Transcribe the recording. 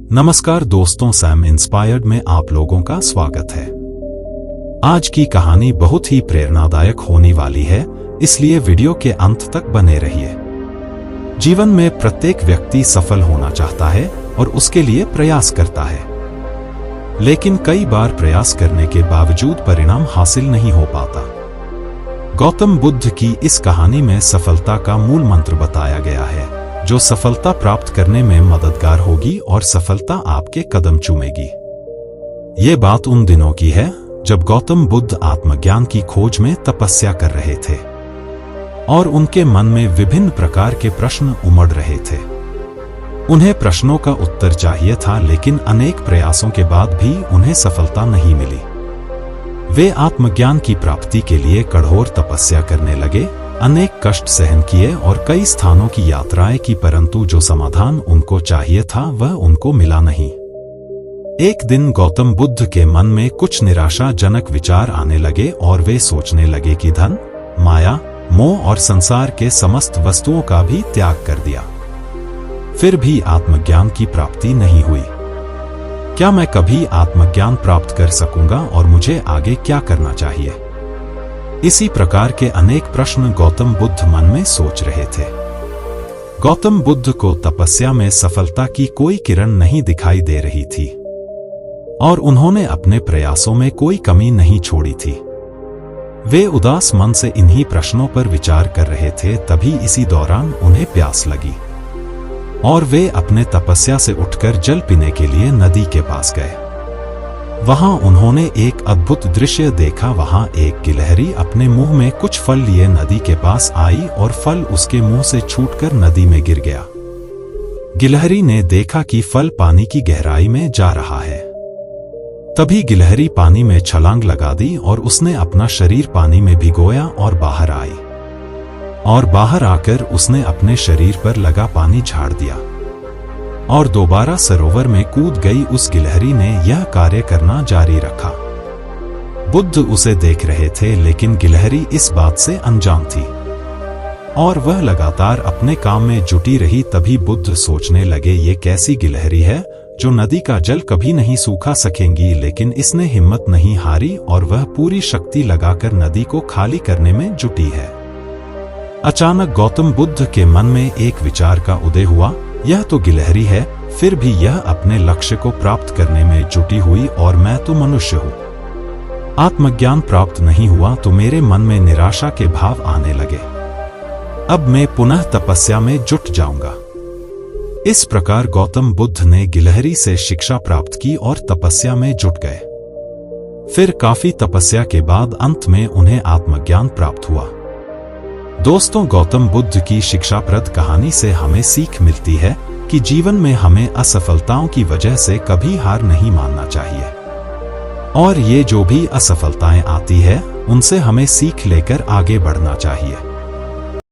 नमस्कार दोस्तों, Sam inspired में आप लोगों का स्वागत है। आज की कहानी बहुत ही प्रेरणादायक होने वाली है, इसलिए वीडियो के अंत तक बने रहिए। जीवन में प्रत्येक व्यक्ति सफल होना चाहता है और उसके लिए प्रयास करता है, लेकिन कई बार प्रयास करने के बावजूद परिणाम हासिल नहीं हो पाता। गौतम बुद्ध की इस कहानी में सफलता का मूल मंत्र बताया गया है, जो सफलता प्राप्त करने में मददगार होगी और सफलता आपके कदम चूमेगी। ये बात उन दिनों की है जब गौतम बुद्ध आत्मज्ञान की खोज में तपस्या कर रहे थे और उनके मन में विभिन्न प्रकार के प्रश्न उमड़ रहे थे। उन्हें प्रश्नों का उत्तर चाहिए था, लेकिन अनेक प्रयासों के बाद भी उन्हें सफलता नहीं मिली। वे आत्मज्ञान की प्राप्ति के लिए कठोर तपस्या करने लगे, अनेक कष्ट सहन किए और कई स्थानों की यात्राएं की, परंतु जो समाधान उनको चाहिए था वह उनको मिला नहीं। एक दिन गौतम बुद्ध के मन में कुछ निराशाजनक विचार आने लगे और वे सोचने लगे कि धन, माया, मोह और संसार के समस्त वस्तुओं का भी त्याग कर दिया, फिर भी आत्मज्ञान की प्राप्ति नहीं हुई। क्या मैं कभी आत्मज्ञान प्राप्त कर सकूंगा और मुझे आगे क्या करना चाहिए? इसी प्रकार के अनेक प्रश्न गौतम बुद्ध मन में सोच रहे थे। गौतम बुद्ध को तपस्या में सफलता की कोई किरण नहीं दिखाई दे रही थी और उन्होंने अपने प्रयासों में कोई कमी नहीं छोड़ी थी। वे उदास मन से इन्हीं प्रश्नों पर विचार कर रहे थे, तभी इसी दौरान उन्हें प्यास लगी और वे अपने तपस्या से उठकर जल पीने के लिए नदी के पास गए। वहां उन्होंने एक अद्भुत दृश्य देखा। वहां एक गिलहरी अपने मुंह में कुछ फल लिए नदी के पास आई और फल उसके मुंह से छूटकर नदी में गिर गया। गिलहरी ने देखा कि फल पानी की गहराई में जा रहा है। तभी गिलहरी पानी में छलांग लगा दी और उसने अपना शरीर पानी में भिगोया और बाहर आई, और बाहर आकर उसने अपने शरीर पर लगा पानी झाड़ दिया और दोबारा सरोवर में कूद गई। उस गिलहरी ने यह कार्य करना जारी रखा। बुद्ध उसे देख रहे थे, लेकिन गिलहरी इस बात से अनजान थी और वह लगातार अपने काम में जुटी रही। तभी बुद्ध सोचने लगे, ये कैसी गिलहरी है जो नदी का जल कभी नहीं सूखा सकेंगी, लेकिन इसने हिम्मत नहीं हारी और वह पूरी शक्ति लगाकर नदी को खाली करने में जुटी है। अचानक गौतम बुद्ध के मन में एक विचार का उदय हुआ, यह तो गिलहरी है, फिर भी यह अपने लक्ष्य को प्राप्त करने में जुटी हुई और मैं तो मनुष्य हूं। आत्मज्ञान प्राप्त नहीं हुआ तो मेरे मन में निराशा के भाव आने लगे। अब मैं पुनः तपस्या में जुट जाऊंगा। इस प्रकार गौतम बुद्ध ने गिलहरी से शिक्षा प्राप्त की और तपस्या में जुट गए। फिर काफी तपस्या के बाद अंत में उन्हें आत्मज्ञान प्राप्त हुआ। दोस्तों, गौतम बुद्ध की शिक्षाप्रद कहानी से हमें सीख मिलती है कि जीवन में हमें असफलताओं की वजह से कभी हार नहीं मानना चाहिए और ये जो भी असफलताएं आती है उनसे हमें सीख लेकर आगे बढ़ना चाहिए।